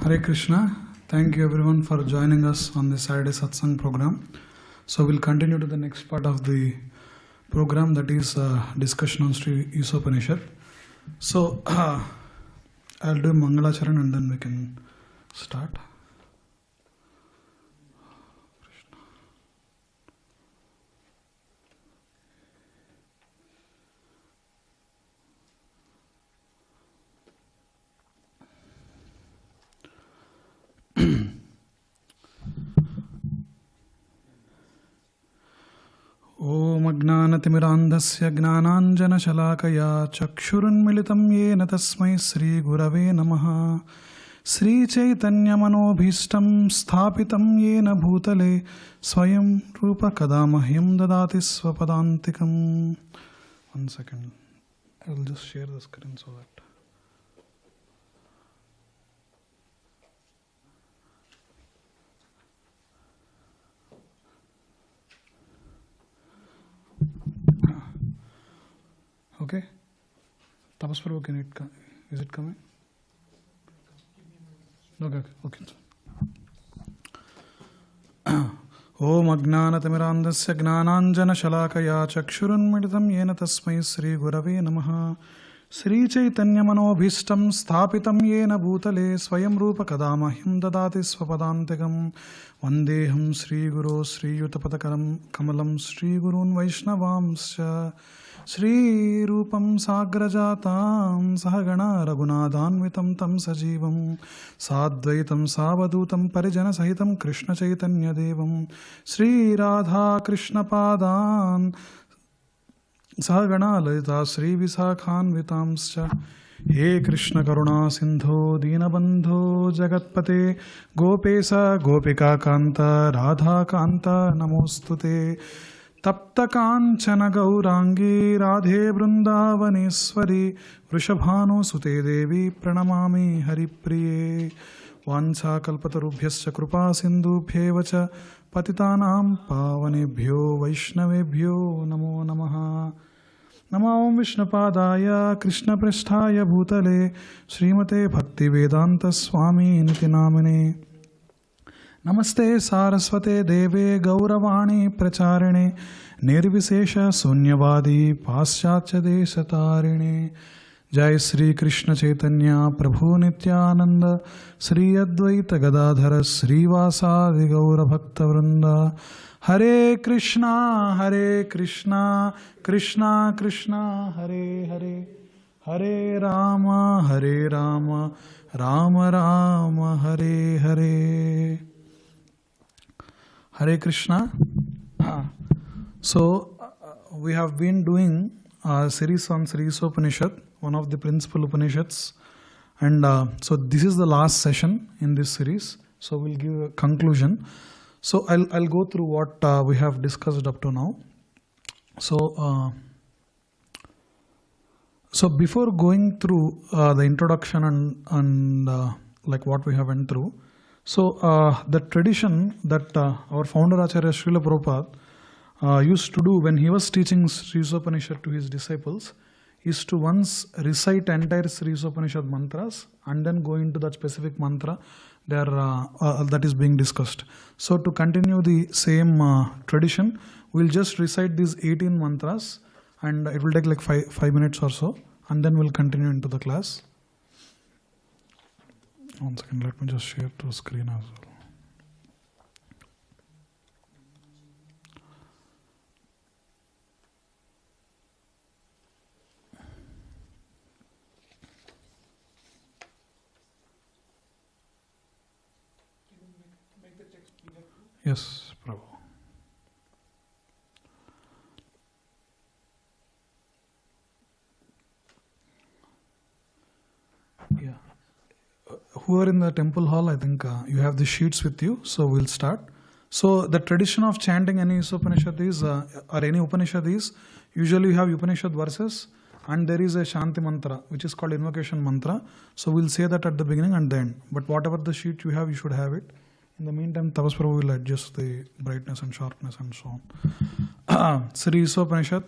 Hare Krishna. Thank you everyone for joining us on the Saturday Satsang program. So we'll continue to the next part of the program, that is discussion on Sri Isopanisad. So I'll do Mangalacharan and then we can start. Om Ajnanatimirandhasya Gnananjanashalakaya Chakshurunmilitam Yena Tasmai Sri Gurave Namaha Sri Chaitanya Manobhishtam Sthapitam Yena Bhutale Swayam Rupa Kadamahyam Dadati Swapadantikam. 1 second. I will just share the screen so that. Okay. Tapas Prabhu, is it coming? Okay. Om Ajnanatimirandhasya Gnananjanashalakaya Chakshurunmilitam Yena Tasmai Sri Gurave Namaha Sri Chaitanya Manobhishtam Sthapitam Yena Bhutale Swayam Rupa Kadamahyam Dadati Swapadantikam Vandeham Sri Guru Sri Yutapatakaram Kamalam Sri Gurun Vaishnavamscha Shri Rupam Sagrajatam Sahagana Raghunadhanvitam Tam Sajivam Sadvaitam Savadutam Parijana Sahitam Krishna Chaitanya Devam Shri Radha Krishna Padan Sahagana Lalita Shri Visakhanvitamscha He Krishna Karuna Sindho Dinabandho Jagatpate Gopesa Gopika Kanta Radha Kanta Namostute Tapta Kanchana Gaurangi Radhe Vrindavaneshwari Vrishabhanu Sute Devi Pranamami Haripriye Vancha Kalpatarubhyascha Krupa Sindhubhyevacha Patitanam Pavanebhyo Vaishnavebhyo Namo Namaha Namo Om Vishnapadaya Krishna Prasthaya Bhutale Srimate Bhakti Vedanta Swami Niti Namane Namaste Saraswate Deve Gauravani Pracharine Nirvisesha Sunyavadi Paschatya Deshatarine Jai Sri Krishna Chaitanya Prabhu Nityananda Sri Advaita Gadadhara Sri Vasadi Gaura Bhakta Vrinda Hare Krishna Krishna Krishna Hare Hare Hare Rama Rama Rama Hare Hare. Hare Krishna. So we have been doing a series on Sri Isopanisad, one of the principal Upanishads, and so this is the last session in this series. So we'll give a conclusion. So I'll go through what we have discussed up to now. So before going through the introduction and like what we have went through. So the tradition that our founder Acharya Srila Prabhupada used to do when he was teaching Sri Isopanisad to his disciples is to once recite entire Sri Isopanisad mantras and then go into that specific mantra there that is being discussed. So to continue the same tradition, we'll just recite these 18 mantras and it will take like 5 minutes or so, and then we'll continue into the class. 1 second, let me just share to the screen as well. Make the text bigger. Yes, Prabhu. Yeah. Who are in the temple hall, I think you have the sheets with you, so we'll start. So the tradition of chanting any Isopanishad is, or any Upanishad is, usually you have Upanishad verses and there is a Shanti mantra which is called invocation mantra. So we'll say that at the beginning and the end. But whatever the sheet you have, you should have it. In the meantime, Tapas Prabhu will adjust the brightness and sharpness and so on. Sri Isopanishad.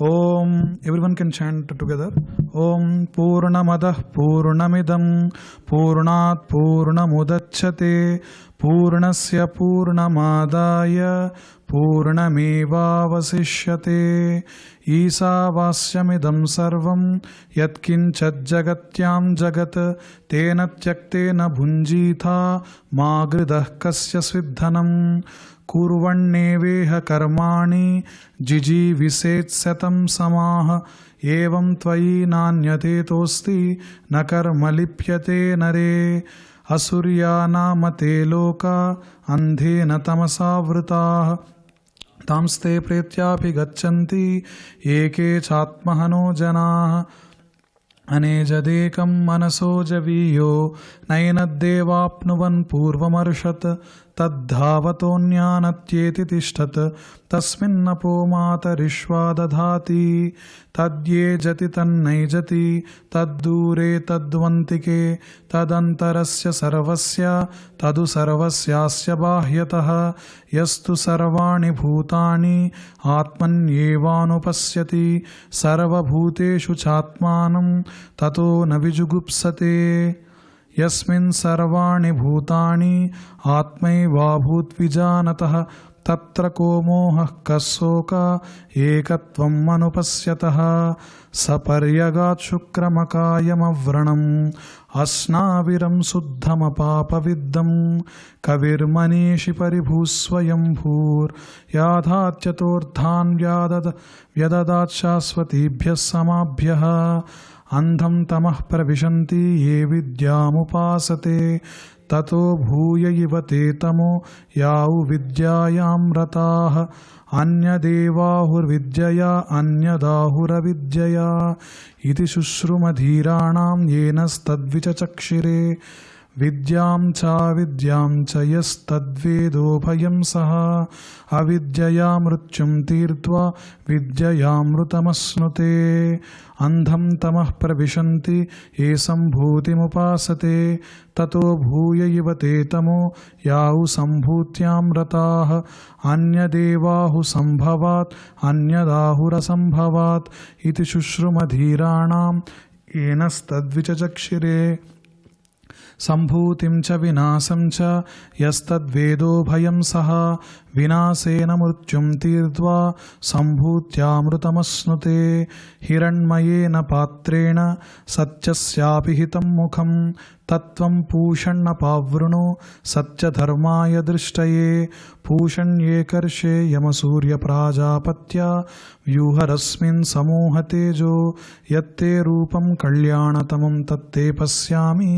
Om, everyone can chant together. Om Purnamadah Purnamidam Purnat Purnamudachyate Purnasya Purnamadaya Purnamevavasishyate Isavasyamidam sarvam Yatkinchad jagatyam jagat Tena tyaktena bhunjitha Magridah kasya sviddhanam Kurvanneveha karmani jiji viset satam samaha evam tvayi nanyate tosti na karma lipyate nare asurya namate loka andhena tamasavritah tamste pretyapi gachanti eke chatmahano janah अनेजदेकं मनसो जवीयो नैनद्देवाप्नुवन् पूर्वमर्षत् तद्धावतोऽन्यानत्येति तिष्ठत् तस्मिन्नपो मातरिश्वा दधाति तद्ये जति तन्नैजति तद्दूरे तद्वन्तिके तदन्तरस्य सर्वस्य तदु सर्वस्यास्य बाह्यतः यस्तु सर्वाणि भूतानि आत्मन्येवानुपश्यति सर्वभूतेषु चात्मानं ततो न विजुगुप्सते यस्मिन् सर्वाणि भूतानि आत्मैवाभूद्विजानतः तत्र को मोहः कस्सोक एकत्वम् अनुपश्यतः सपर्यगात् शुक्रमकायमव्रणम् अस्नाविरं शुद्धमपापविद्धं कविर्मनीषि परिभूस्वयंभूर्याधात्यतोऽर्थान् व्यददात् शाश्वतीभ्यः समाभ्यः अंधं तमः प्रविशन्ति ये विद्यामुपासते ततो भूय इव ते तमो याउ विद्यायां रताः अन्यदेवाहुर्विद्यया अन्यदाहुरविद्यया इति शुश्रुमधीराणां येनस्तद्विचचक्षिरे विद्यां च यस्तद्वेदोभयं सः अविद्यया मृत्युं तीर्त्वा विद्ययामृतमश्नुते अंधं तमः प्रविशन्ति ये सम्भूतिमुपासते ततो भूय इव ते तमो याउ सम्भूत्यां रताः अन्यदेवाहु सम्भवात् अन्यदाहुरसम्भवात् इति शुश्रुमधीराणां येनस्तद्विचचक्षिरे सम्भूतिं च विनाशं च यस्तद्वेदोभयं सः विनाशेन मृत्युं तीर्त्वा सम्भूत्यामृतमश्नुते हिरण्मयेन पात्रेण सत्यस्यापि हितं मुखं तत्त्वं पूषण्णपावृणो सत्यधर्माय दृष्टये पूषण्ये कर्षे यमसूर्यप्राजापत्या व्यूहरस्मिन् समूहतेजो यत्ते रूपं कल्याणतमं तत्ते पश्यामि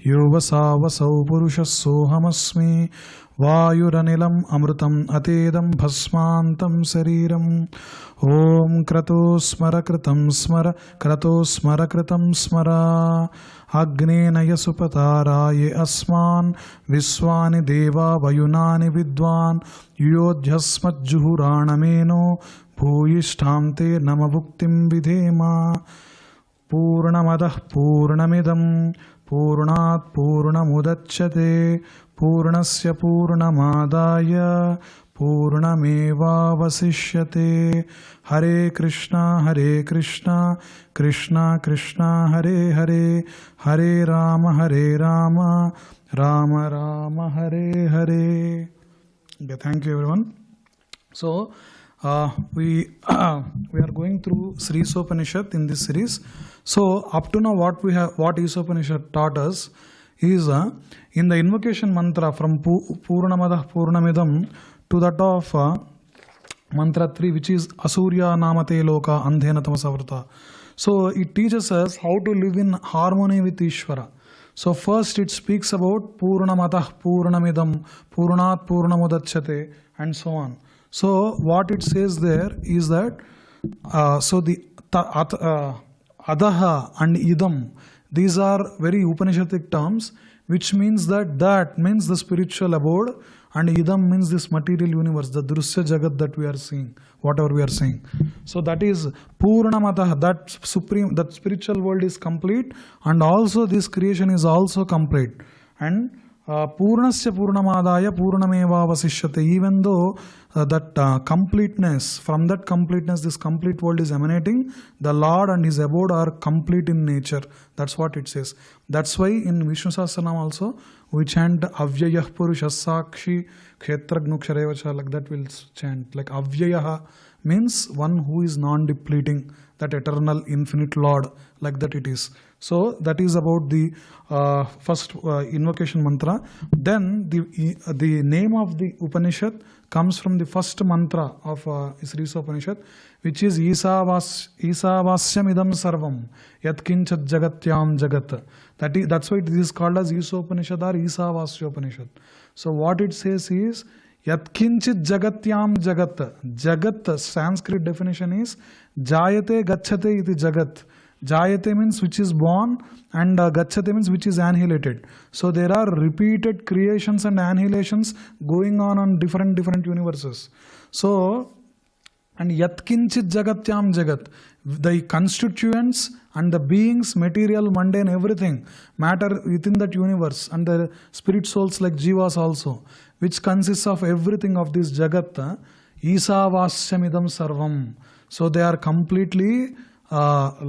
यो वसावसौ पुरुषः सोऽहमस्मि वायुरनिलम् अमृतम् अतेदं भस्मान्तं शरीरम् ॐ क्रतो स्मर कृतं स्मर क्रतो स्मर कृतं स्मर अग्नेन यसुपताराये अस्मान् विश्वानि देवा वयुनानि विद्वान् योध्यस्मज्जुहुराणमेनो भूयिष्ठां ते नमभुक्तिं विधेम पूर्णमदः पूर्णमिदं पूर्णात् पूर्णमुदच्यते पूर्णस्य पूर्णमादाय पूर्णमेवावशिष्यते हरे Krishna Krishna Krishna Hare Hare Hare Ram Ram Ram Hare Hare. Okay, thank you everyone. So we are going through Sri Isopanisad in this series. So up to now what Isopanisad taught us is in the invocation mantra from Purnamadah Purnamidam to that of mantra 3, which is Asurya Namate Loka Andhena Tamasavrta. So it teaches us how to live in harmony with Ishvara. So first it speaks about Purnamadah Purnamidam Purnat Purnamudachyate and so on. So what it says there is that so the Adaha and Idam, these are very Upanishadic terms, which means that means the spiritual abode, and Idam means this material universe, the Drusya Jagat that we are seeing, whatever we are seeing. So that is Purnamatah, that spiritual world is complete, and also this creation is also complete. And Purnasya Purnamadaya Purnameva Vasishyate. Even though that completeness, from that completeness, this complete world is emanating, the Lord and His abode are complete in nature. That's what it says. That's why in Vishnu Sahasranam also we chant Avyayah Purushas Sakshi Kshetragnuksharevacha, like that we'll chant. Like Avyayaha means one who is non-depleting, that eternal infinite Lord, like that it is. So that is about the first invocation mantra. Then the name of the Upanishad comes from the first mantra of Sri Isopanisad, which is Isavasyam idam sarvam yatkinchat jagatyam jagat. That's why this is called as Isopanishad or Isavasyopanishad. So what it says is Yatkinchit jagatyam jagat. Jagat, Sanskrit definition is Jayate gacchate iti jagat. Jayate means which is born, and gacchate means which is annihilated. So there are repeated creations and annihilations going on different universes. So, and yatkinchit jagatyam jagat, the constituents and the beings, material, mundane, everything, matter within that universe, and the spirit souls like jivas also, which consists of everything of this jagat, isavasyamidam sarvam. So they are completely pervaded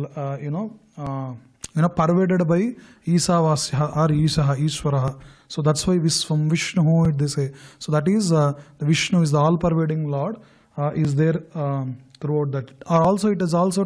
by Isavasya or Ishaha, Ishvaraha. So that's why from Vishnu they say. So that is the Vishnu is the all-pervading Lord, is there throughout that. Or also it is also,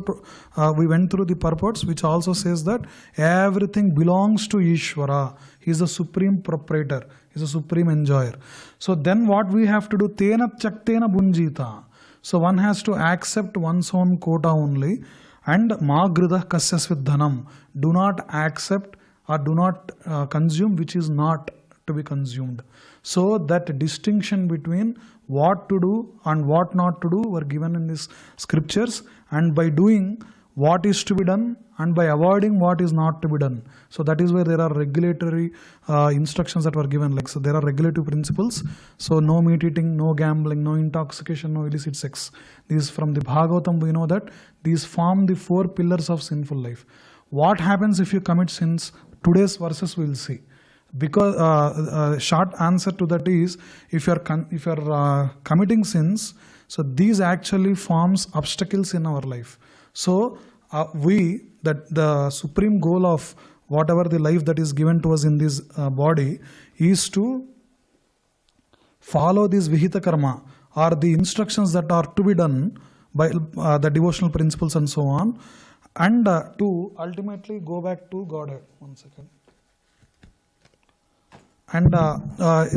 we went through the purports which also says that everything belongs to Ishvara. He is the supreme proprietor, he is the supreme enjoyer. So then what we have to do, Tena Chaktena Bunjita. So one has to accept one's own quota only. And ma gridah kasyas vidhanam. Do not accept or do not consume which is not to be consumed. So that distinction between what to do and what not to do were given in these scriptures, and by doing what is to be done and by avoiding what is not to be done. So that is where there are regulatory instructions that were given. Like, so there are regulative principles. So no meat eating, no gambling, no intoxication, no illicit sex. These from the Bhagavatam we know that these form the 4 pillars of sinful life. What happens if you commit sins? Today's verses we will see. Because short answer to that is, if you are committing sins, so these actually forms obstacles in our life. So that the supreme goal of whatever the life that is given to us in this body is to follow this vihita karma, or the instructions that are to be done by the devotional principles and so on, and to ultimately go back to Godhead. One second. And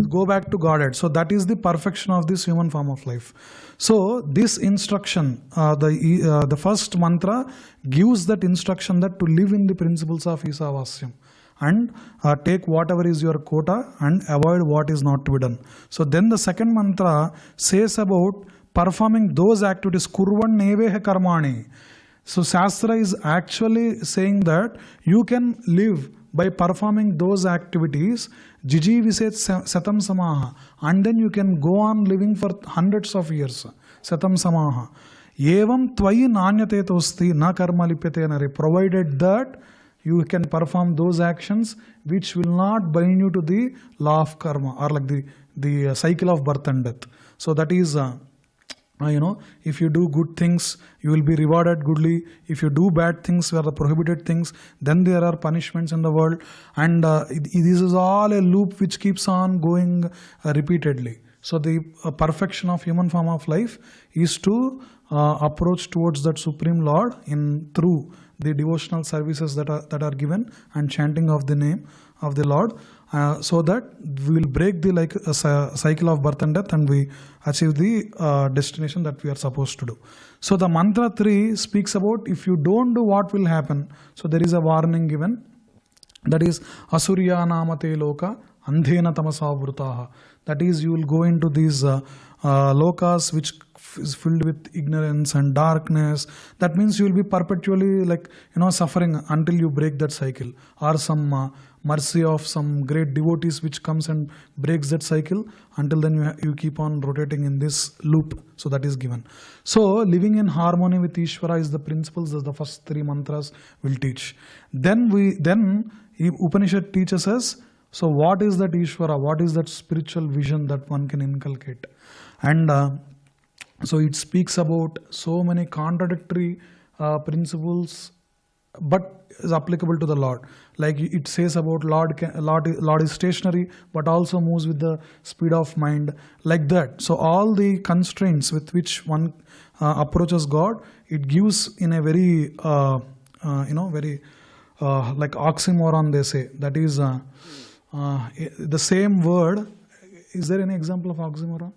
go back to Godhead. So that is the perfection of this human form of life. So this instruction, the first mantra gives that instruction that to live in the principles of Isavasyam and take whatever is your quota and avoid what is not to be done. So then the second mantra says about performing those activities, kurvan neveha karmani. So Shastra is actually saying that you can live by performing those activities, jiji viset satam samaha, and then you can go on living for hundreds of years. Satam samaha. Evam tvayi nanyate tosti na karma lipyate nare. Provided that you can perform those actions which will not bind you to the law of karma, or like the cycle of birth and death. So that is if you do good things, you will be rewarded goodly. If you do bad things, where the prohibited things, then there are punishments in the world. And this is all a loop which keeps on going repeatedly. So the perfection of human form of life is to approach towards that Supreme Lord through the devotional services that are given and chanting of the name of the Lord, so that we will break the cycle of birth and death, and we achieve the destination that we are supposed to do. So the mantra 3 speaks about if you don't do what will happen. So there is a warning given, that is asurya namate loka andhena tamasavvrutaha. That is, you will go into these lokas which is filled with ignorance and darkness. That means you will be perpetually suffering until you break that cycle, or some mercy of some great devotees which comes and breaks that cycle. Until then you keep on rotating in this loop. So that is given. So living in harmony with Ishvara is the principles that the first 3 mantras will teach. Then Upanishad teaches us So what is that Ishvara? What is that spiritual vision that one can inculcate? And so it speaks about so many contradictory principles, but is applicable to the Lord. Like it says about Lord is stationary, but also moves with the speed of mind, like that. So all the constraints with which one approaches God, it gives in a very very like oxymoron, they say. That is the same word. Is there any example of oxymoron?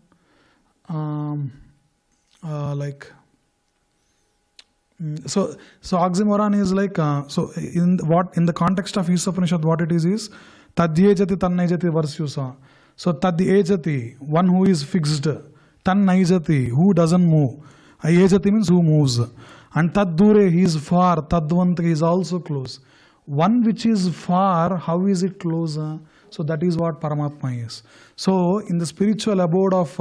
So oxymoron is like in the context of Isopanisad, what it is tadyejati tannaijati varsyusa. So tadyejati, one who is fixed, tannaijati, who doesn't move. Ayejati means who moves, and taddure, he is far, tadvant, he is also close. One which is far, how is it close? So that is what Paramatma is. So in the spiritual abode of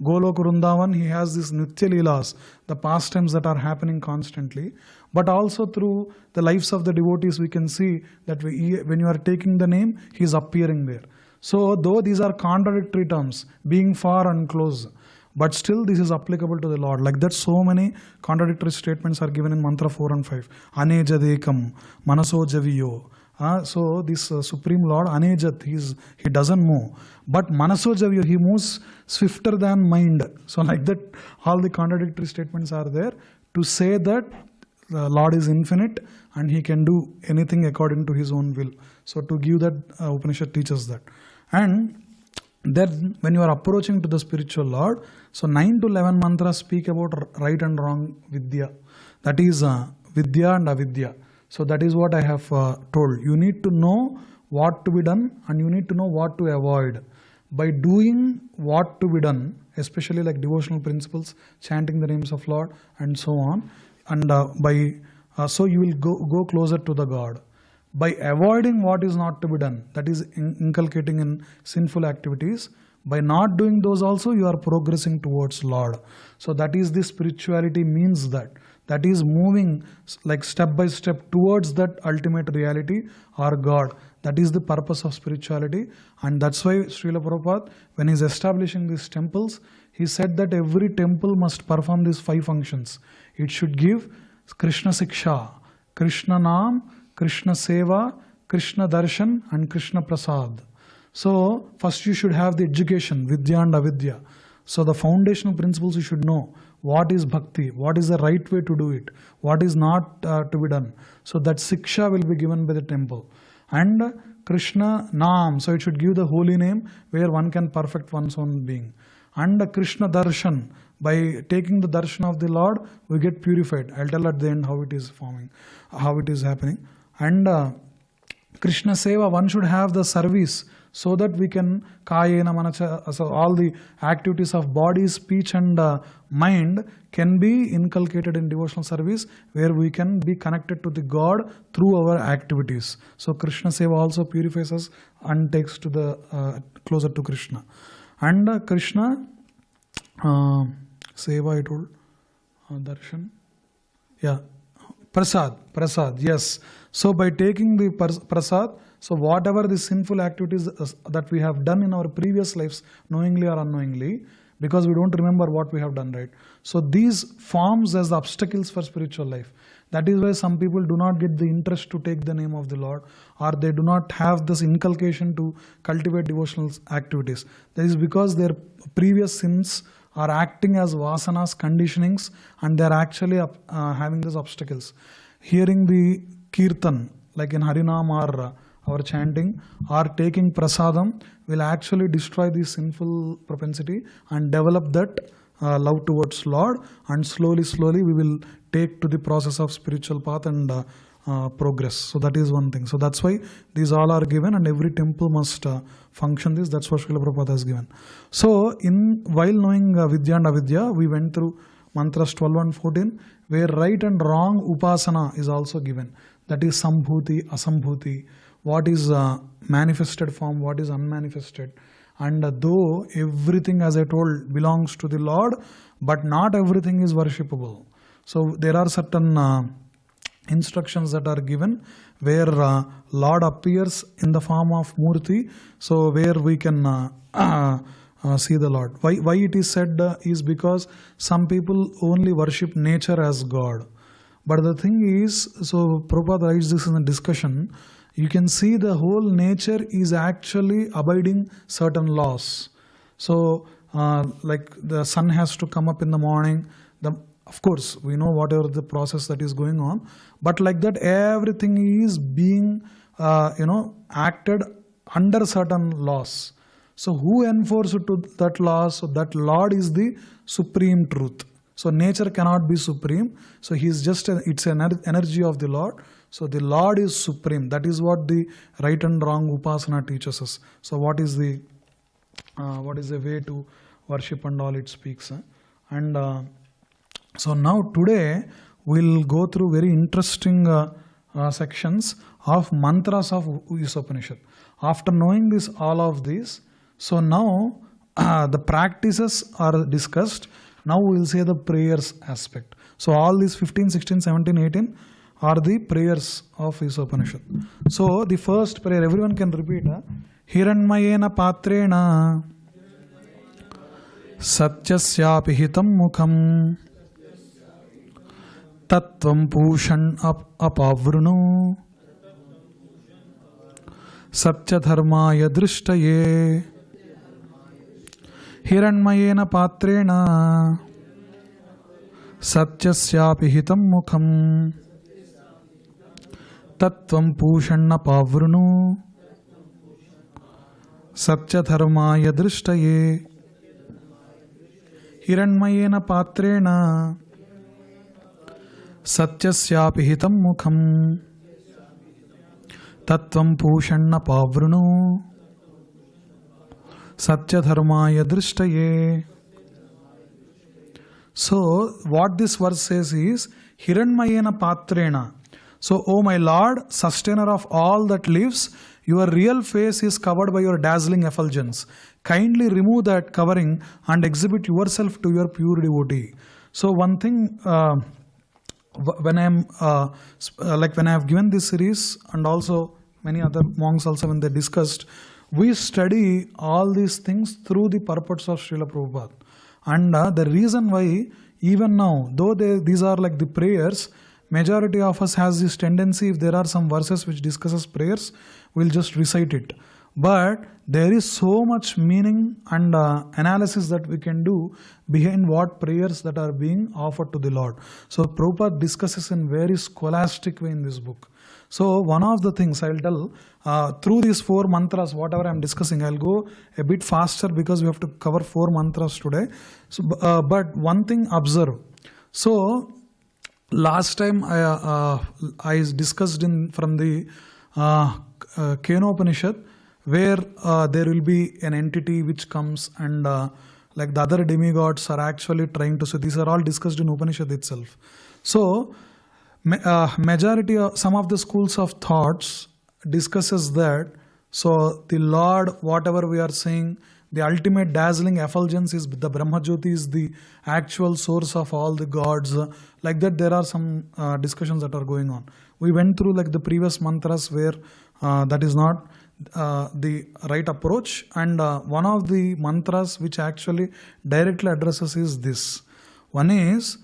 Golok Vrindavan, he has these Nitya Leelas, the pastimes that are happening constantly. But also through the lives of the devotees, we can see that when you are taking the name, he is appearing there. So though these are contradictory terms, being far and close, but still this is applicable to the Lord. Like that, so many contradictory statements are given in Mantra 4 and 5. Anejadekam, Manaso Javiyo. So this Supreme Lord, Anejat, he doesn't move. But Manaso Javiyo, he moves swifter than mind. So like that, all the contradictory statements are there to say that the Lord is infinite and he can do anything according to his own will. So to give that, Upanishad teaches that. And then when you are approaching to the spiritual Lord, so 9 to 11 mantras speak about right and wrong Vidya. That is Vidya and Avidya. So that is what I have told. You need to know what to be done and you need to know what to avoid. By doing what to be done, especially like devotional principles, chanting the names of Lord and so on, and so you will go closer to the God. By avoiding what is not to be done, that is inculcating in sinful activities, by not doing those also, you are progressing towards Lord. So that is the spirituality means that. That is moving like step by step towards that ultimate reality or God. That is the purpose of spirituality. And that's why Srila Prabhupada, when he is establishing these temples, he said that every temple must perform these 5 functions. It should give Krishna Siksha, Krishna Naam, Krishna Seva, Krishna Darshan and Krishna Prasad. So first you should have the education, Vidya and Avidya. So the foundational principles you should know. What is Bhakti? What is the right way to do it? What is not to be done? So that Siksha will be given by the temple. And Krishna Naam, so it should give the holy name where one can perfect one's own being. And Krishna Darshan, by taking the darshan of the Lord, we get purified. I'll tell at the end how it is forming, how it is happening. And Krishna Seva, one should have the service so that we can kayena manacha, so all the activities of body, speech and mind can be inculcated in devotional service where we can be connected to the God through our activities. So Krishna Seva also purifies us and takes to the closer to Krishna. And Krishna Seva, I told, darshan, yeah, prasad, yes. So by taking the prasad, so whatever the sinful activities that we have done in our previous lives, knowingly or unknowingly, because we don't remember what we have done, right? So these forms as the obstacles for spiritual life. That is why some people do not get the interest to take the name of the Lord, or they do not have this inculcation to cultivate devotional activities. That is because their previous sins are acting as vasanas, conditionings, and they are actually having these obstacles. Hearing the kirtan, like in Harinam or our chanting, or taking prasadam will actually destroy the sinful propensity and develop that love towards Lord, and slowly we will take to the process of spiritual path and progress. So that is one thing. So that's why these all are given, and every temple must function this. That's what Srila Prabhupada has given. So while knowing Vidya and Avidya, we went through mantras 12 and 14, where right and wrong upasana is also given. That is sambhuti, asambhuti, what is manifested form, what is unmanifested. And though everything, as I told, belongs to the Lord, but not everything is worshipable. So there are certain instructions that are given where Lord appears in the form of Murti, so where we can see the Lord. Why it is said is because some people only worship nature as God. But the thing is, so Prabhupada writes this in the discussion, you can see the whole nature is actually abiding certain laws. So, like the sun has to come up in the morning. Of course, we know whatever the process that is going on. But like that, everything is being, acted under certain laws. So, who enforces that law? So, that Lord is the supreme truth. So, nature cannot be supreme. So, he is just it's an energy of the Lord. So, the Lord is supreme. That is what the right and wrong upasana teaches us. So, what is the way to worship and all it speaks. And so now today we'll go through very interesting sections of mantras of Isopanisad. After knowing this, all of this, so now the practices are discussed. Now we will say the prayers aspect. So all these 15, 16, 17, 18 are the prayers of Isopanisad. So the first prayer, everyone can repeat. Hiranmayena patrena satyasyapi hitam mukham tattvam pushan apavruno satyadharmaya drishtaye. Hiranmayena patrena satyasyapi hitam mukham tattvam pushan apavruno satyadharmaya drishtaye. Hiranmayena patrena satyasyapi hitam mukham tattvam pushanna pavruno satyadharmaya drishtaye. So what this verse says is Hiranmayena patrena. So, O my Lord, sustainer of all that lives, your real face is covered by your dazzling effulgence. Kindly remove that covering and exhibit yourself to your pure devotee. So one thing, when I am when I have given this series, and also many other monks also when they discussed, we study all these things through the purports of Srila Prabhupada. And the reason why even now, though these are like the prayers, majority of us has this tendency, if there are some verses which discusses prayers, we'll just recite it. But there is so much meaning and analysis that we can do behind what prayers that are being offered to the Lord. So Prabhupada discusses in very scholastic way in this book. So one of the things I'll tell, through these 4 mantras, whatever I'm discussing, I'll go a bit faster because we have to cover 4 mantras today. So, but one thing observe. So last time I discussed from the Kenopanishad, where there will be an entity which comes and like the other demigods are actually trying to, so these are all discussed in Upanishad itself. So majority of some of the schools of thoughts discusses that, so the Lord, whatever we are saying, the ultimate dazzling effulgence is the Brahmajyoti is the actual source of all the gods. Like that there are some discussions that are going on. We went through like the previous mantras where that is not the right approach, and one of the mantras which actually directly addresses is this. One is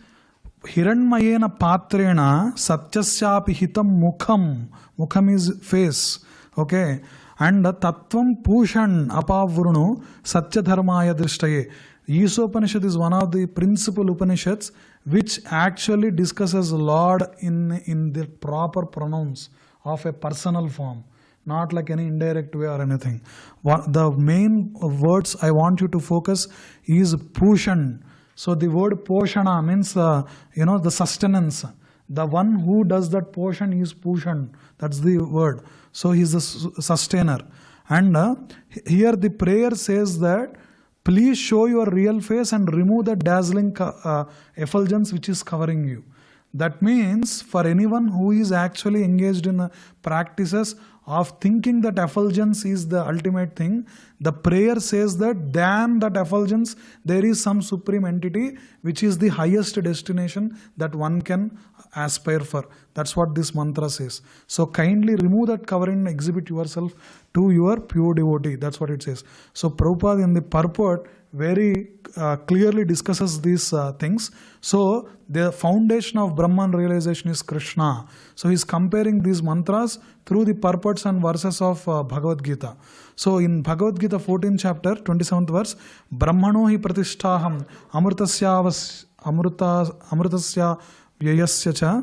Hiranmayena patrena satyasyapi hitam mukham. Mukham is face. Okay. And tattvam pushan apavruno satyadharmaya drishtaye. Isopanisad is one of the principal Upanishads which actually discusses Lord in the proper pronouns of a personal form, not like any indirect way or anything. The main words I want you to focus is pushan. So the word poshana means the sustenance. The one who does that portion is pushan. That's the word. So he is the sustainer. And here the prayer says that please show your real face and remove the dazzling effulgence which is covering you. That means for anyone who is actually engaged in practices of thinking that effulgence is the ultimate thing, the prayer says that than that effulgence there is some supreme entity which is the highest destination that one can aspire for. That's what this mantra says. So kindly remove that covering and exhibit yourself to your pure devotee. That's what it says. So Prabhupada in the purport very clearly discusses these things. So the foundation of Brahman realization is Krishna. So he's comparing these mantras through the purports and verses of Bhagavad Gita. So in Bhagavad Gita 14th chapter 27th verse, Brahmano hi pratishtaham amrutasya vyayasya cha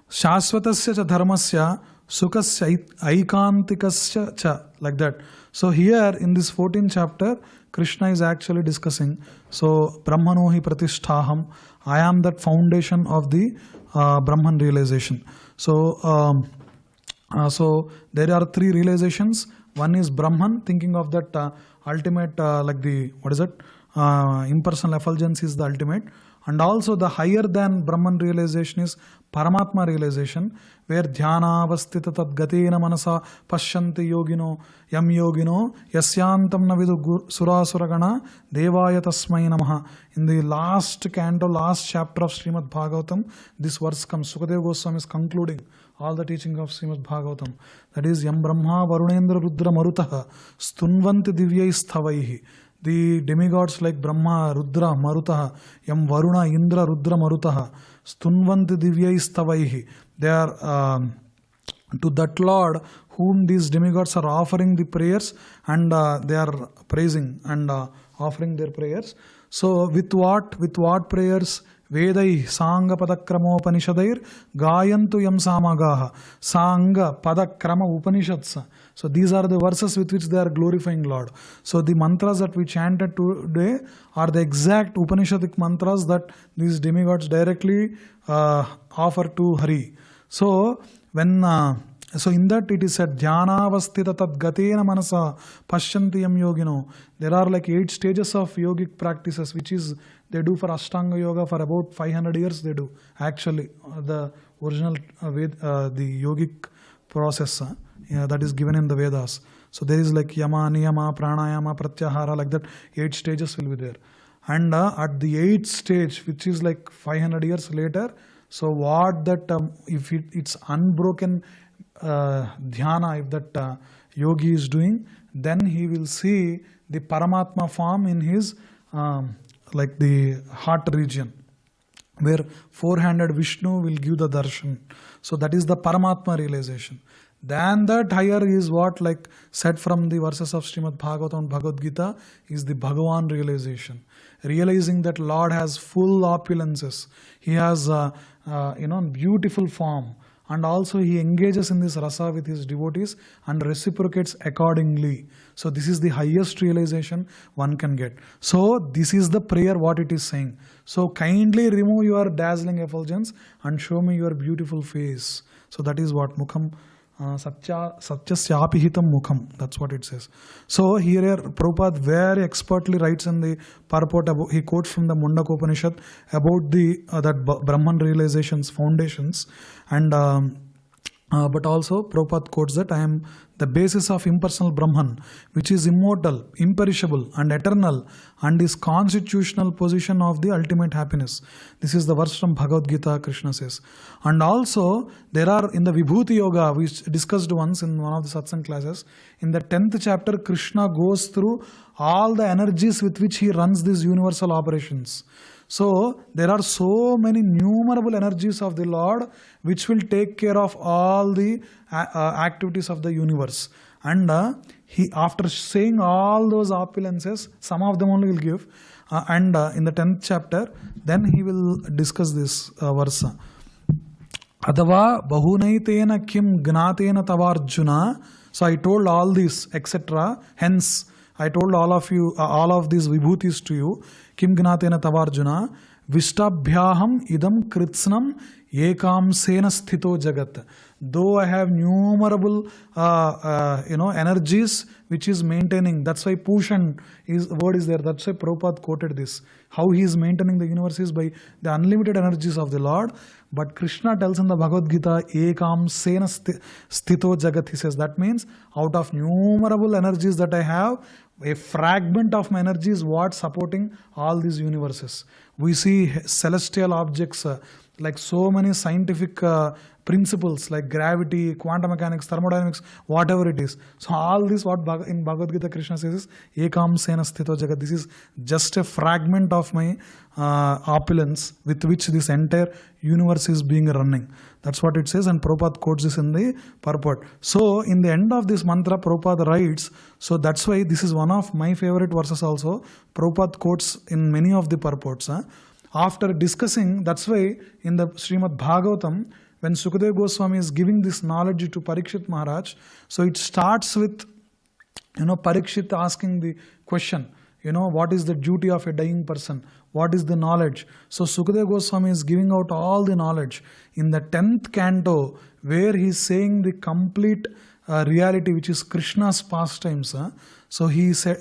shashvatasya cha dharmasya sukasya aikantikasya cha, like that. So here in this 14th chapter, Krishna is actually discussing, so Brahmano hi pratishtaham, I am that foundation of the Brahman realization. So so there are three realizations. One is Brahman, thinking of that ultimate, like the, what is it? Impersonal effulgence is the ultimate. And also the higher than Brahman realization is Paramatma realization, where dhyana avastita tad gateena manasa pashyanti yogino yam yogino yasyantam navidu surasuragana devaya tasmai namaha. In the last canto, last chapter of Srimad Bhagavatam, this verse comes. Sukadeva Goswami is concluding all the teaching of Srimad Bhagavatam. That is, Yam Brahma Varunendra Rudra Marutaha Stunvanti Divyai Sthavaihi. The demigods like Brahma, Rudra, Marutaha, Yam Varuna, Indra, Rudra, Marutaha, Stunvanti Divyai Sthavaihi. They are to that Lord whom these demigods are offering the prayers, and they are praising and offering their prayers. So with what prayers? Vedai Sangha Padakrama Upanishadair Gayantu Yam Samagaha. Sangha Padakrama Upanishads. So these are the verses with which they are glorifying Lord. So the mantras that we chanted today are the exact Upanishadic mantras that these demigods directly offer to Hari. So when so in that it is said dhyana avastita tad gatena manasa pashyanti yam yogino. There are like 8 stages of yogic practices, which is they do for Ashtanga Yoga for about 500 years. They do actually the original the yogic process that is given in the Vedas. So there is like yama, niyama, pranayama, pratyahara, like that 8 stages will be there. And at the 8th stage, which is like 500 years later, so what that if it's unbroken dhyana, if that yogi is doing, then he will see the Paramatma form in his like the heart region, where 4-handed Vishnu will give the darshan. So that is the Paramatma realization. Then that higher is what, like said from the verses of Srimad Bhagavatam and Bhagavad Gita, is the Bhagavan realization. Realizing that Lord has full opulences. He has beautiful form. And also he engages in this rasa with his devotees and reciprocates accordingly. So this is the highest realization one can get. So this is the prayer what it is saying. So kindly remove your dazzling effulgence and show me your beautiful face. So that is what Mukham Satyasyapihitam Mukham. That's what it says. So here Prabhupada very expertly writes in the purport about, he quotes from the Mundaka Upanishad about the that Brahman realizations foundations, and but also Prabhupada quotes that I am the basis of impersonal Brahman, which is immortal, imperishable and eternal, and is constitutional position of the ultimate happiness. This is the verse from Bhagavad Gita, Krishna says. And also there are in the Vibhuti Yoga, we discussed once in one of the Satsang classes, in the 10th chapter Krishna goes through all the energies with which he runs these universal operations. So there are so many numerable energies of the Lord which will take care of all the activities of the universe. And he, after saying all those opulences, some of them only will give. And in the 10th chapter, then he will discuss this verse. Adava bahunaitena kim gnatena tavarjuna. So I told all this, etc. Hence, I told all of you, all of these vibhutis to you. Kim gnatena tavarjuna vishtabhyaham idam kritsnam ekam sena sthito jagat. Though I have numerable energies which is maintaining. That's why Pushan is word is there. That's why Prabhupada quoted this. How he is maintaining the universe is by the unlimited energies of the Lord. But Krishna tells in the Bhagavad Gita, ekam sena sthito jagat. He says that means out of numerable energies that I have, a fragment of my energy is what supporting all these universes. We see celestial objects like so many scientific principles like gravity, quantum mechanics, thermodynamics, whatever it is. So all this what in Bhagavad Gita Krishna says is Ekam Sena Sthito Jagat. This is just a fragment of my opulence with which this entire universe is being running. That's what it says, and Prabhupada quotes this in the purport. So in the end of this mantra, Prabhupada writes, so that's why this is one of my favorite verses also. Prabhupada quotes in many of the purports. After discussing, that's why in the Srimad Bhagavatam, when Sukadeva Goswami is giving this knowledge to Parikshit Maharaj, so it starts with, Parikshit asking the question, what is the duty of a dying person? What is the knowledge? So Sukadeva Goswami is giving out all the knowledge. In the 10th canto, where he is saying the complete reality, which is Krishna's pastimes, so he said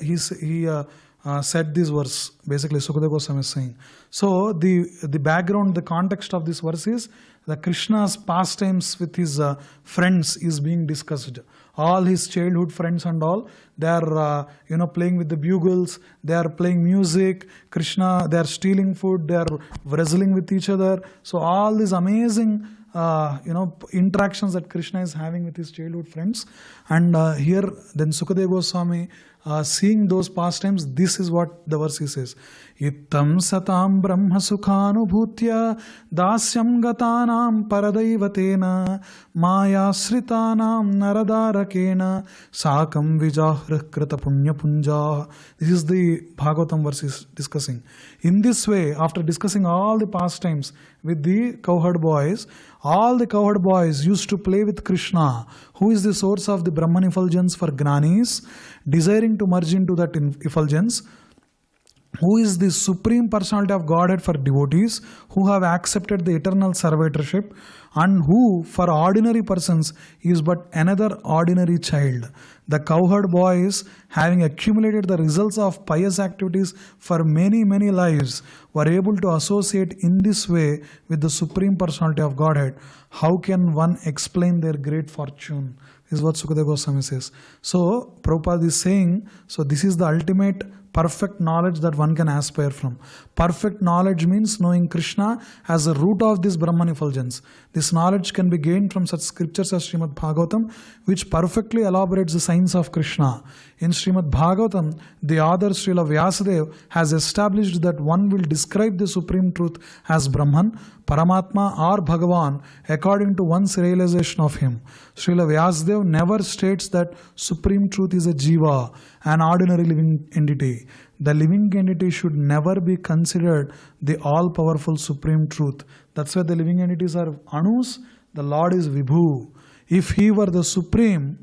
this verse, basically Sukadeva Goswami is saying. So the background, the context of this verse is the Krishna's pastimes with his friends is being discussed. All his childhood friends and all, they are playing with the bugles, they are playing music, Krishna, they are stealing food, they are wrestling with each other. So all these amazing interactions that Krishna is having with his childhood friends. And here then Sukadeva Goswami seeing those pastimes, this is what the verse says. Ittam satam brahma sukhanubhutya dasyam gatanam paradaivatena maya sritanam naradarakena sakam vijahrah krita punya punja. This is the Bhagavatam verse is discussing. In this way, after discussing all the pastimes with the cowherd boys, all the cowherd boys used to play with Krishna, who is the source of the Brahman effulgence for Gnanis, desiring to merge into that effulgence, who is the Supreme Personality of Godhead for devotees who have accepted the eternal servitorship, and who for ordinary persons is but another ordinary child. The cowherd boys, having accumulated the results of pious activities for many, many lives, were able to associate in this way with the Supreme Personality of Godhead. How can one explain their great fortune? This is what Sukadeva Goswami says. So, Prabhupada is saying, so this is the ultimate perfect knowledge that one can aspire from. Perfect knowledge means knowing Krishna as a root of this Brahman effulgence. This knowledge can be gained from such scriptures as Srimad Bhagavatam, which perfectly elaborates the science of Krishna. In Srimad Bhagavatam, the author Srila Vyasadeva has established that one will describe the Supreme Truth as Brahman, Paramatma or Bhagavan according to one's realization of him. Srila Vyasadeva never states that Supreme Truth is a Jiva, an ordinary living entity. The living entity should never be considered the all-powerful Supreme Truth. That's why the living entities are Anus, the Lord is Vibhu. If he were the Supreme,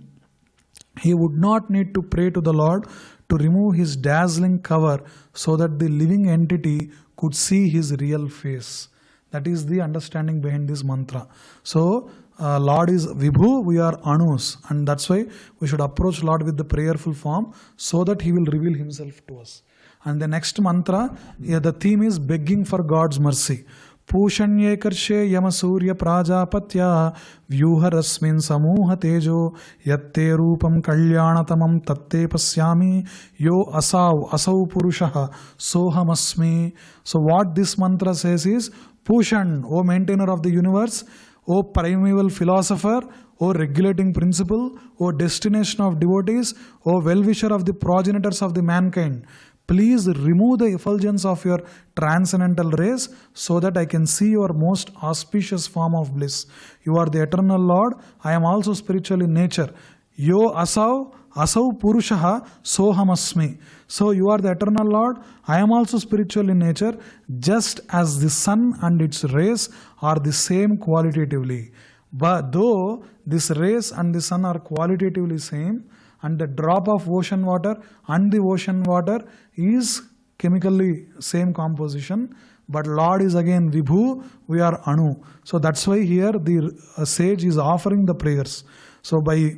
he would not need to pray to the Lord to remove his dazzling cover so that the living entity could see his real face. That is the understanding behind this mantra. So, Lord is Vibhu, we are Anus, and that's why we should approach Lord with the prayerful form so that he will reveal himself to us. And the next mantra, the theme is begging for God's mercy. Pushanye karshe yama surya prajapatya vyuharasmin samuha tejo yatte rupam kalyanatamam tatte pasyami yo asau purushaha sohamasmi. So what this mantra says is, Pushan, O maintainer of the universe, O primeval philosopher, O regulating principle, O destination of devotees, O well-wisher of the progenitors of the mankind, please remove the effulgence of your transcendental rays so that I can see your most auspicious form of bliss. You are the eternal Lord. I am also spiritual in nature. Yo asau purushaha sohamasmi. So you are the eternal Lord. I am also spiritual in nature, just as the sun and its rays are the same qualitatively. But though this rays and the sun are qualitatively same, and the drop of ocean water and the ocean water is chemically same composition, but Lord is again Vibhu, we are Anu. So that's why here the sage is offering the prayers. So by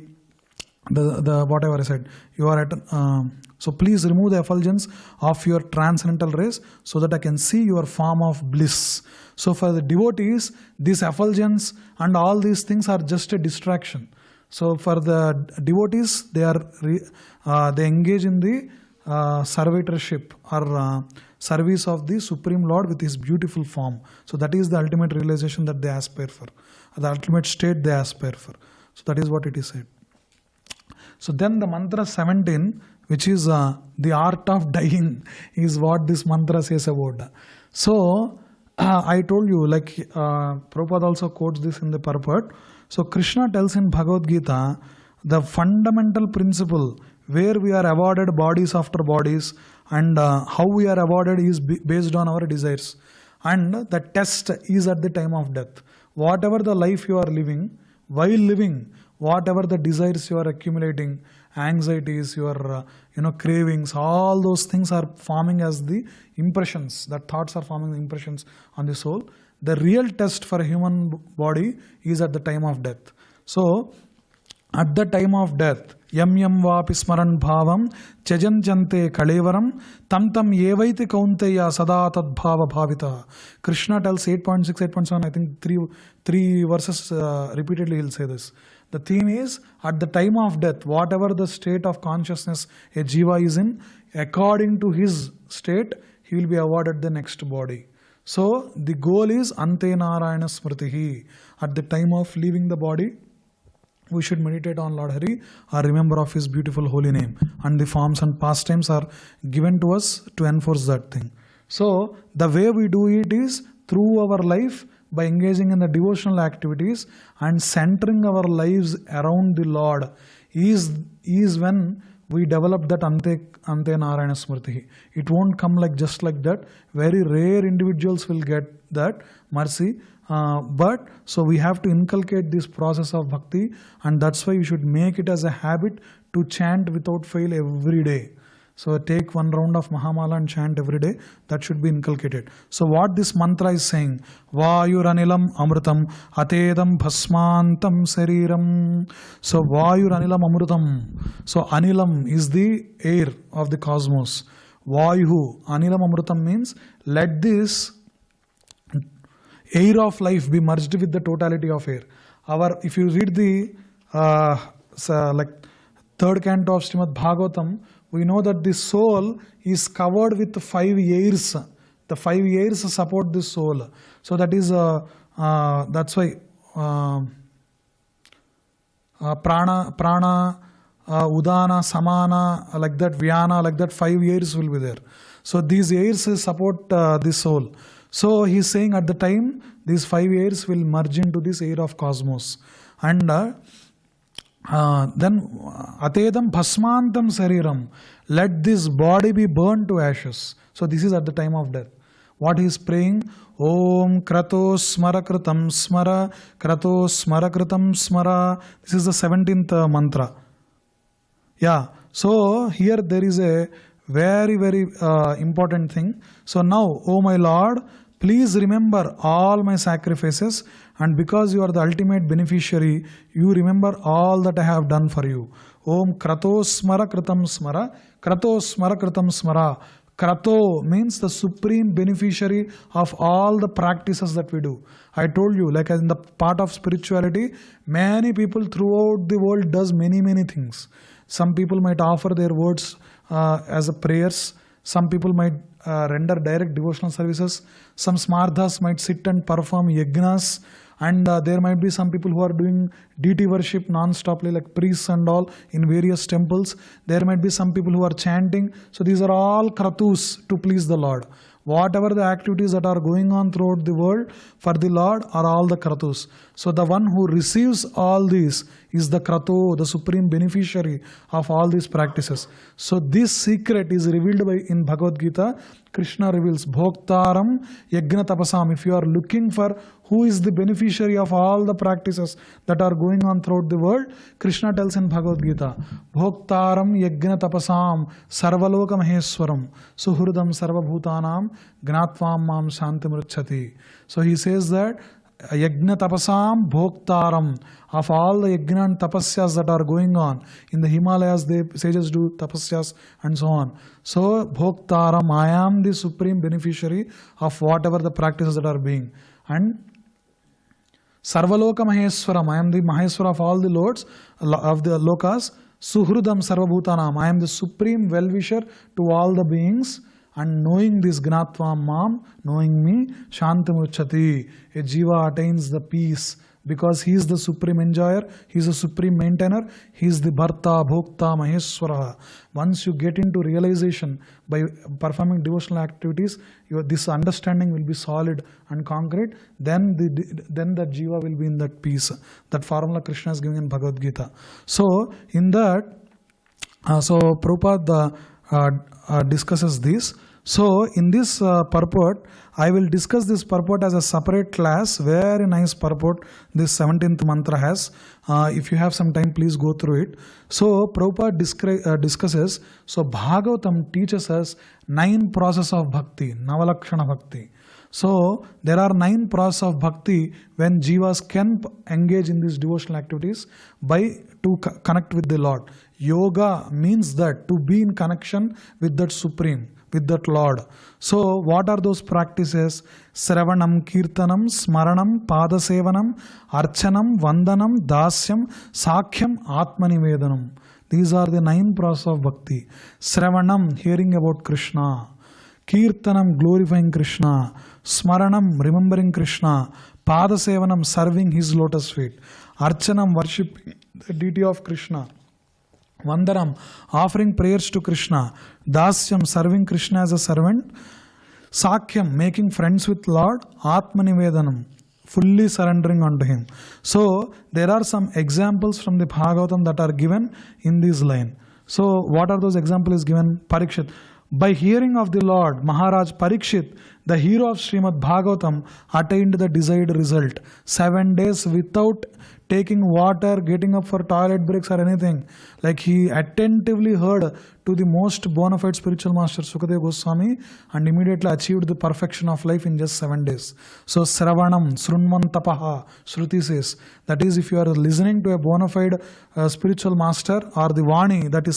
the whatever I said, you are at so please remove the effulgence of your transcendental rays so that I can see your form of bliss. So for the devotees, this effulgence and all these things are just a distraction. So for the devotees, they engage in the servitorship or service of the Supreme Lord with His beautiful form. So that is the ultimate realization that they aspire for, the ultimate state they aspire for. So that is what it is said. So then the mantra 17, which is the art of dying, is what this mantra says about. So I told you, like Prabhupada also quotes this in the purport. So Krishna tells in Bhagavad Gita, the fundamental principle where we are awarded bodies after bodies, and how we are awarded is based on our desires. And the test is at the time of death. Whatever the life you are living, while living, whatever the desires you are accumulating, anxieties, your cravings, all those things are forming as the impressions. That thoughts are forming the impressions on the soul. The real test for a human body is at the time of death. So, at the time of death, yam yam vapi smaran bhavam chajanjante kalevaram tam tam yevaiti kaunteya sada tad bhava bhavita. Krishna tells 8.6, 8.7, I think three verses repeatedly he'll say this. The theme is, at the time of death, whatever the state of consciousness a jiva is in, according to his state, he will be awarded the next body. So, the goal is ante narayana smritihi. At the time of leaving the body, we should meditate on Lord Hari or remember of His beautiful holy name. And the forms and pastimes are given to us to enforce that thing. So, the way we do it is through our life, by engaging in the devotional activities and centering our lives around the Lord, is when we develop that ante narayana smriti. It won't come just like that. Very rare individuals will get that mercy. But so we have to inculcate this process of bhakti, and that's why you should make it as a habit to chant without fail every day. So take one round of Mahamala and chant every day. That should be inculcated. So what this mantra is saying, Vayuranilam Amrutam Atedam Bhasmantam Sariram. So Vayuranilam Amrutam. So Anilam is the air of the cosmos. Vayu, Anilam Amrutam means let this air of life be merged with the totality of air. If you read the third canto of Srimad Bhagavatam, we know that the soul is covered with 5 airs. The 5 airs support the soul. So that is that's why prana, udana, samana, like that, vyana, like that 5 airs will be there. So these airs support the soul. So he is saying at the time these 5 airs will merge into this air of cosmos. And then atedam bhasmantam sariram, let this body be burned to ashes. So this is at the time of death. What he is praying, Om krato smara kritam smara, krato smara kritam smara. This is the 17th mantra. Yeah, so here there is a very, very important thing. So now, O my Lord, please remember all my sacrifices, and because you are the ultimate beneficiary, you remember all that I have done for you. Om krato smara kritam smara, krato smara kritam smara. Krato means the supreme beneficiary of all the practices that we do. I told you, like in the part of spirituality, many people throughout the world does many, many things. Some people might offer their words as a prayers. Some people might render direct devotional services. Some smardhas might sit and perform yajnas. And there might be some people who are doing deity worship non-stoply, like priests and all in various temples. There might be some people who are chanting. So these are all kratus to please the Lord. Whatever the activities that are going on throughout the world for the Lord are all the kratus. So the one who receives all these is the krato, the supreme beneficiary of all these practices. So this secret is revealed in Bhagavad Gita. Krishna reveals Bhoktaram Yajna Tapasam. If you are looking for who is the beneficiary of all the practices that are going on throughout the world, Krishna tells in Bhagavad Gita, Bhoktaram Yajna Tapasam Sarvaloka Maheswaram Suhurdam Sarvabhutanam Gnatvam Mam Shantimruchati. So he says that Yajna Tapasam Bhoktaram, of all the yajna and tapasyas that are going on in the Himalayas, the sages do tapasyas and so on. So Bhoktaram, I am the supreme beneficiary of whatever the practices that are being. And Sarvaloka Maheswaram, I am the Maheswara of all the lords of the lokas. Suhrudam Sarvabhutanam, I am the supreme well-wisher to all the beings. And knowing this Gnatva Mam, knowing me, Shantamuchati, a Jiva attains the peace. Because he is the supreme enjoyer, he is the supreme maintainer, he is the Bharta, Bhokta, Maheshwara. Once you get into realization by performing devotional activities, this understanding will be solid and concrete, then that Jiva will be in that peace. That formula Krishna is giving in Bhagavad Gita. So, in that, Prabhupada discusses this. So, in this purport, I will discuss this purport as a separate class. Very nice purport this 17th mantra has. If you have some time, please go through it. So, Prabhupada discusses, so Bhagavatam teaches us 9 process of bhakti, Navalakshana bhakti. So, there are 9 process of bhakti when jivas can engage in these devotional activities to connect with the Lord. Yoga means that to be in connection with that Supreme, with that Lord. So, what are those practices? Sravanam, Kirtanam, Smaranam, Padasevanam, Archanam, Vandanam, Dasyam, Sakhyam, Atmanivedanam. These are the 9 process of bhakti. Sravanam, hearing about Krishna. Kirtanam, glorifying Krishna. Smaranam, remembering Krishna. Padasevanam, serving his lotus feet. Archanam, worshipping the deity of Krishna. Vandanam, offering prayers to Krishna. Dasyam, serving Krishna as a servant. Sakhyam, making friends with Lord. Atmanivedanam, fully surrendering unto him. So, there are some examples from the Bhagavatam that are given in this line. So, what are those examples given? Parikshit. By hearing of the Lord, Maharaj Parikshit, the hero of Srimad Bhagavatam, attained the desired result. 7 days without taking water, getting up for toilet breaks or anything. Like he attentively heard to the most bona fide spiritual master Sukadeva Goswami and immediately achieved the perfection of life in just 7 days. So Sravanam, Srunman Tapaha, Shruti says, that is, if you are listening to a bona fide spiritual master or the Vani that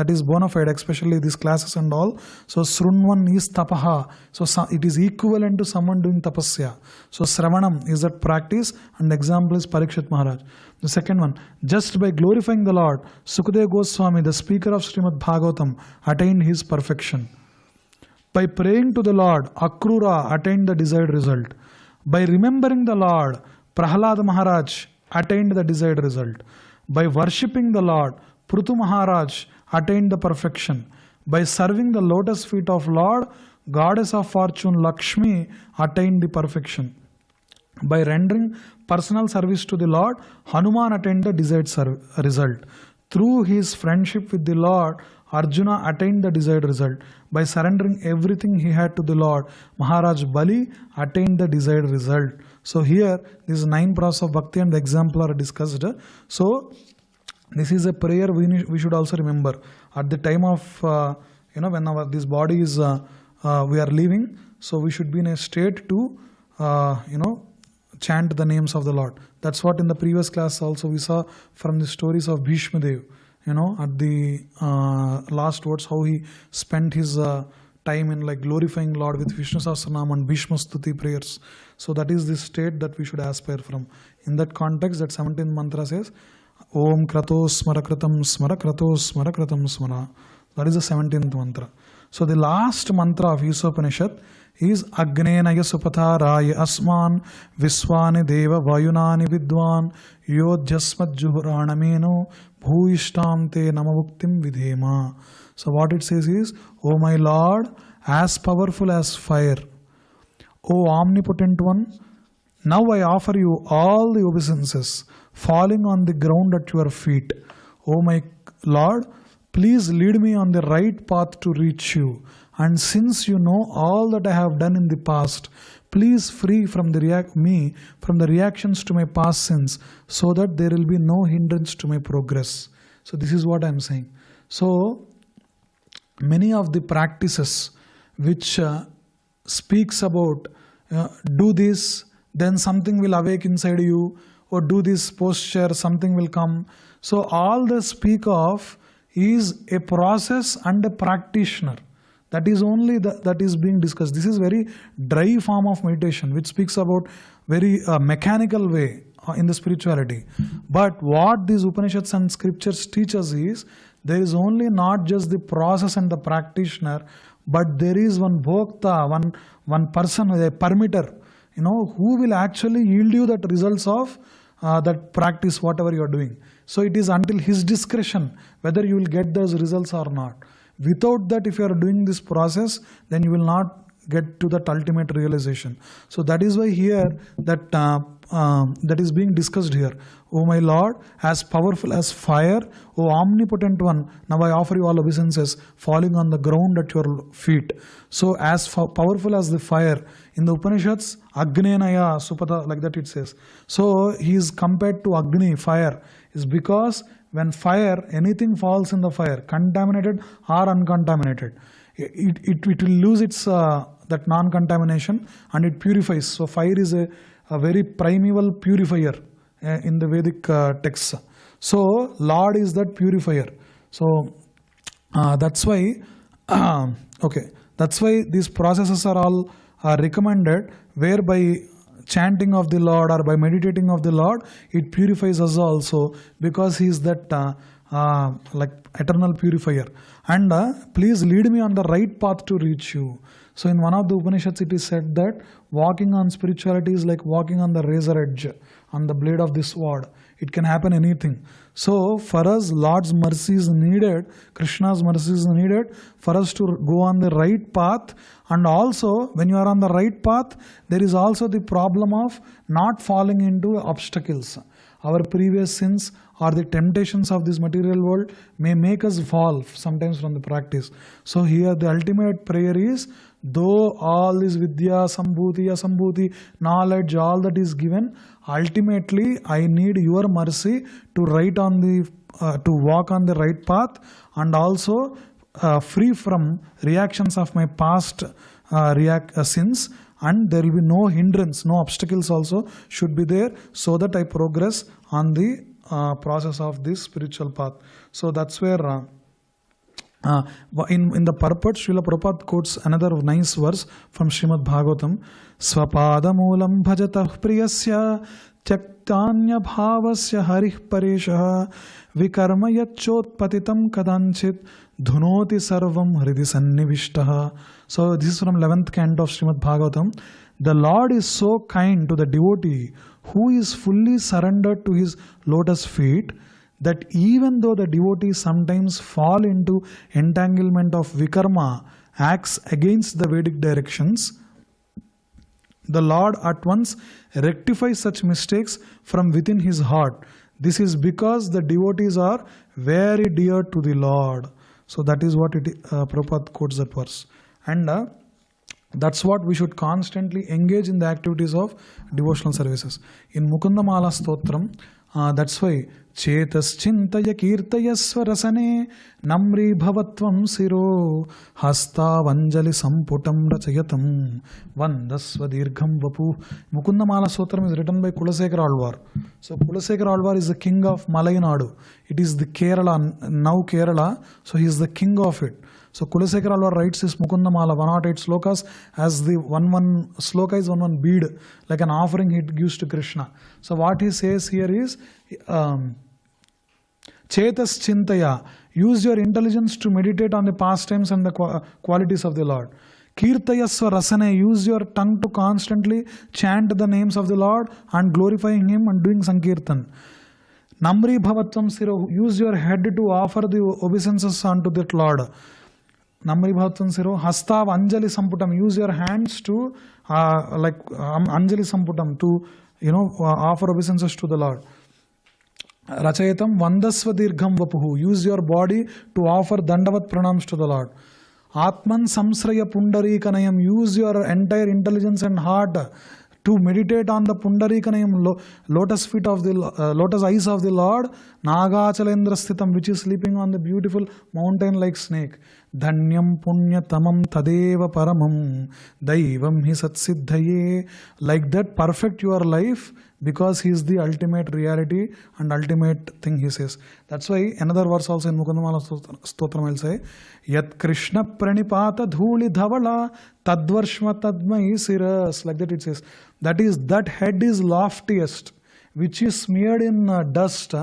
is bona fide, especially these classes and all. So Srunman is Tapaha. So it is equivalent to someone doing tapasya. So Sravanam is that practice, and example is Parikshit Maharaj. The second one, just by glorifying the Lord, Sukadeva Goswami, the speaker of Srimad Bhagavatam, attained his perfection. By praying to the Lord, Akrura attained the desired result. By remembering the Lord, Prahlad Maharaj attained the desired result. By worshipping the Lord, Prutu Maharaj attained the perfection. By serving the lotus feet of Lord, Goddess of Fortune Lakshmi attained the perfection. By rendering personal service to the Lord, Hanuman attained the desired result. Through his friendship with the Lord, Arjuna attained the desired result. By surrendering everything he had to the Lord, Maharaj Bali attained the desired result. So here, these 9 process of bhakti and the example are discussed. So, this is a prayer we should also remember. At the time of, when this body is, we are leaving, so we should be in a state to, chant the names of the Lord. That's what in the previous class also we saw from the stories of Bhishma Dev, at the last words, how he spent his time in like glorifying Lord with Vishnu Sahasranam and Bhishma Stuti prayers. So that is the state that we should aspire from. In that context, that 17th mantra says, Om Krato Smara Kratam Smara Krato Smara Kratam Smara. That is the 17th mantra. So the last mantra of Isopanisad is Agnena Yasupatha Raya Asman Viswani Deva Vayunani Vidwan Yodhyasmat Juhuranameno Bhuishtam Te Namavuktim Vidhema. So what it says is, O my Lord, as powerful as fire, O omnipotent one, now I offer you all the obeisances, falling on the ground at your feet. O my Lord, please lead me on the right path to reach you. And since you know all that I have done in the past, please free from me from the reactions to my past sins, so that there will be no hindrance to my progress. So this is what I am saying. So many of the practices which speaks about do this, then something will awake inside you, or do this posture, something will come. So all they speak of is a process and a practitioner. That is only that is being discussed. This is very dry form of meditation which speaks about very mechanical way in the spirituality. But what these Upanishads and scriptures teach us is, there is only not just the process and the practitioner, but there is one bhokta, one person, a permitter, who will actually yield you that results of that practice, whatever you are doing. So it is until his discretion whether you will get those results or not. Without that, if you are doing this process, then you will not get to that ultimate realization. So that is why here that is being discussed here. O my Lord, as powerful as fire, O omnipotent one, now I offer you all obeisances, falling on the ground at your feet. So as powerful as the fire, in the Upanishads, Agnenaya Supata, like that it says. So he is compared to Agni, fire, is because when fire, anything falls in the fire, contaminated or uncontaminated, it will lose its that non-contamination and it purifies. So fire is a very primeval purifier in the Vedic texts. So Lord is that purifier. So that's why that's why these processes are all recommended, whereby chanting of the Lord or by meditating of the Lord, it purifies us also, because he is that like eternal purifier. And please lead me on the right path to reach you. So in one of the Upanishads it is said that walking on spirituality is like walking on the razor edge, on the blade of this sword. It can happen anything. So for us, Lord's mercy is needed, Krishna's mercy is needed for us to go on the right path. And also when you are on the right path, there is also the problem of not falling into obstacles. Our previous sins or the temptations of this material world may make us fall sometimes from the practice. So here the ultimate prayer is, though all is vidya, sambhuti, asambhuti, knowledge, all that is given, ultimately I need your mercy to walk on the right path, and also free from reactions of my past sins, and there will be no hindrance, no obstacles also should be there, so that I progress on the process of this spiritual path. So that's where in the purport, Srila Prabhupada quotes another nice verse from Srimad Bhagavatam. Swapada moolam bhajatah priyasya tyaktanya bhavasya harih paresha vikarma yachotpatitam kadanchit dhunoti sarvam hridi sannivishtaha. So this is from 11th canto of Srimad Bhagavatam. The Lord is so kind to the devotee who is fully surrendered to his lotus feet, that even though the devotee sometimes fall into entanglement of vikarma, acts against the Vedic directions, the Lord at once rectifies such mistakes from within his heart. This is because the devotees are very dear to the Lord. So that is what Prabhupada quotes that verse. And that's what we should constantly engage in the activities of devotional services. In Mukundamala Stotram, that's why Chetas Chintaya Kirtayasva Rasane Namri Bhavatvam Siro Hasta Vanjali Samputam Rachayatam Vandasva Dirgham Vapu. Mukundamala Stotram is written by Kulasekara Alvar. So Kulasekara Alvar is the king of Malayanaadu. It is the Kerala, now Kerala. So he is the king of it. So Kulasekara Alvar writes his Mukundamala 108 slokas, as the one sloka is one bead, like an offering he gives to Krishna. So what he says here is, Chetas Chintaya, use your intelligence to meditate on the pastimes and the qualities of the Lord. Kirtayasva Rasane, use your tongue to constantly chant the names of the Lord and glorifying him and doing Sankirtan. Namri Bhavatvam Siro, use your head to offer the obeisances unto that Lord. Namri Bhavatvam Siro, Hastav Anjali Samputam, use your hands to Anjali Samputam, to offer obeisances to the Lord. Rachayatam Vandasva Dirgham Vapuhu, use your body to offer Dandavat Pranams to the Lord. Atman Samsraya Pundarikanayam, use your entire intelligence and heart to meditate on the Pundarikanayam, lotus feet of the lotus eyes of the Lord. Nagachalendra Sthitam, which is sleeping on the beautiful mountain like snake. Dhanyam punya tamam tadeva paramam daivam hi satsiddhaye. Like that, perfect your life, because he is the ultimate reality and ultimate thing, he says. That's why another verse also in Mukundamala Stotram will say, Yat Krishna pranipata dhuli dhavala tadvarshma tadmai siras. Like that it says. That is, that head is loftiest. which is smeared in dust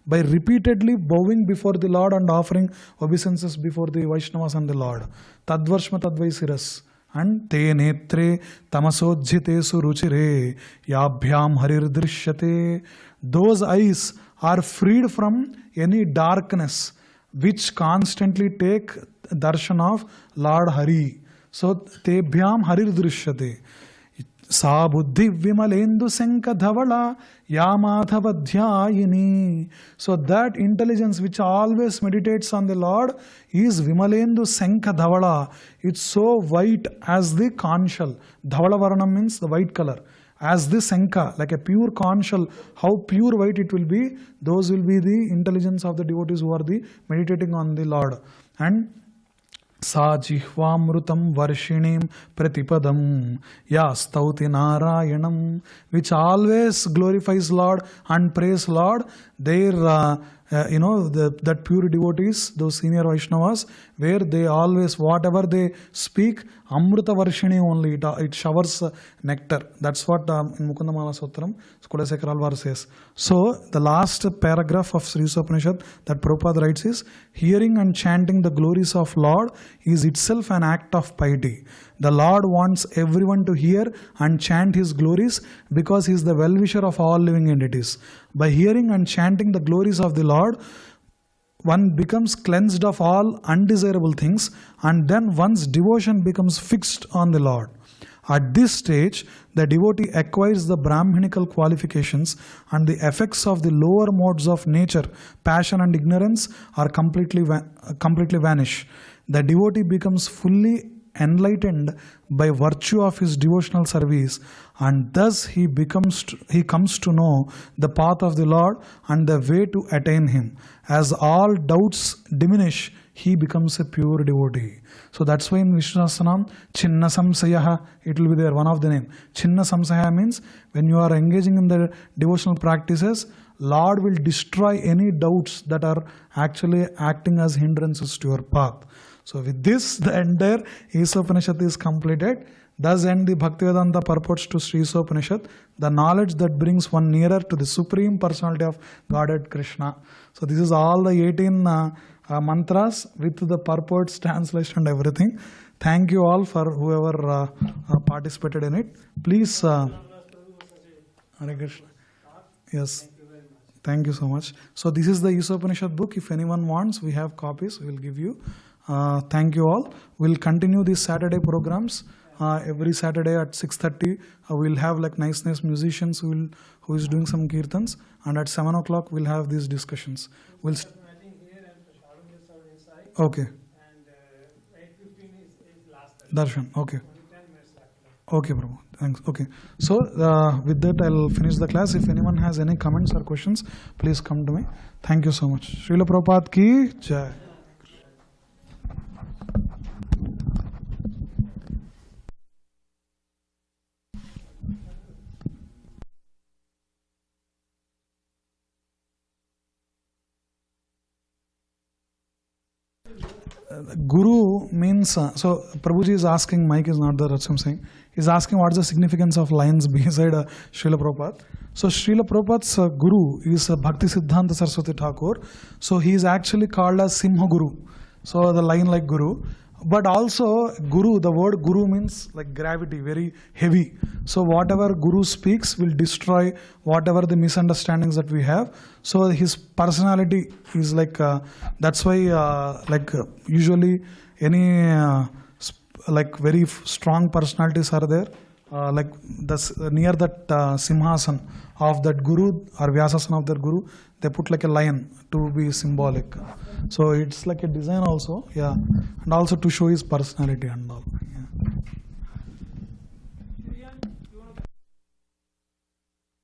by repeatedly bowing before the Lord and offering obeisances before the Vaishnavas and the Lord. Tadvarshma tadvaisiras. And te netre tamasodjitesu ruchire yabhyam harirdrishyate. Those eyes are freed from any darkness which constantly take darshan of Lord Hari. So tebhyam harirdrishyate. Sa buddhi vimalendu senka dhavala yamadhavadhyayini. So that intelligence which always meditates on the Lord is vimalendu senka dhavala. It's so white as the conch shell. Dhavala varnam means the white color. As the senka, like a pure conch shell, how pure white it will be, those will be the intelligence of the devotees who are the meditating on the Lord. And Sa jihvamrutam varshinim pratipadam ya stauti narayanam, which always glorifies Lord and praise Lord. Their that pure devotees, those senior Vaishnavas, where they always, whatever they speak, Amruta Varshini only, it showers nectar. That's what in Mukundamala Sutram, Kulasekaral says. So, the last paragraph of Sri Isopanisad that Prabhupada writes is, hearing and chanting the glories of Lord is itself an act of piety. The Lord wants everyone to hear and chant His glories because He is the well-wisher of all living entities. By hearing and chanting the glories of the Lord, one becomes cleansed of all undesirable things, and then one's devotion becomes fixed on the Lord. At this stage, the devotee acquires the Brahminical qualifications, and the effects of the lower modes of nature, passion and ignorance, are completely vanish. The devotee becomes fully enlightened by virtue of his devotional service, and thus he comes to know the path of the Lord and the way to attain Him. As all doubts diminish, he becomes a pure devotee. So that's why in Vishnu Sahasranam, Chinna Samsayaha, it will be there, one of the name. Chinna Samsaya means when you are engaging in the devotional practices, Lord will destroy any doubts that are actually acting as hindrances to your path. So with this, the entire Isopanishad is completed. Thus end the Bhaktivedanta purports to Sri Isopanishad, the knowledge that brings one nearer to the Supreme Personality of Godhead Krishna. So this is all the 18 mantras with the purports, translation and everything. Thank you all for whoever participated in it. Please, Hare Krishna. Yes, thank you so much. So this is the Isopanishad book. If anyone wants, we have copies, we will give you. Thank you all. We'll continue these Saturday programs. Every Saturday at 6:30, we'll have like nice musicians who is doing some kirtans, and at 7 o'clock we'll have these discussions. We'll I think here and Prashadam is inside. Okay. And 8:15 is last darshan. Okay. Only 10 minutes left. Okay, Prabhu. Thanks. Okay. So with that, I'll finish the class. If anyone has any comments or questions, please come to me. Thank you so much. Srila Prabhupada ki jai. Guru means, so Prabhuji is asking, Mike is not there, that's what I'm saying. He's asking what's the significance of lines beside Srila Prabhupada. So Srila Prabhupada's Guru is Bhakti Siddhanta Saraswati Thakur. So he is actually called as Simha Guru. So the line like Guru. But also Guru, the word Guru means like gravity, very heavy. So whatever Guru speaks will destroy whatever the misunderstandings that we have. So his personality is like, that's why usually any like very strong personalities are there. Like near that Simhasan of that Guru or Vyasasana of that Guru, they put like a lion to be symbolic. So it's like a design also, yeah, and also to show his personality and all. Yeah.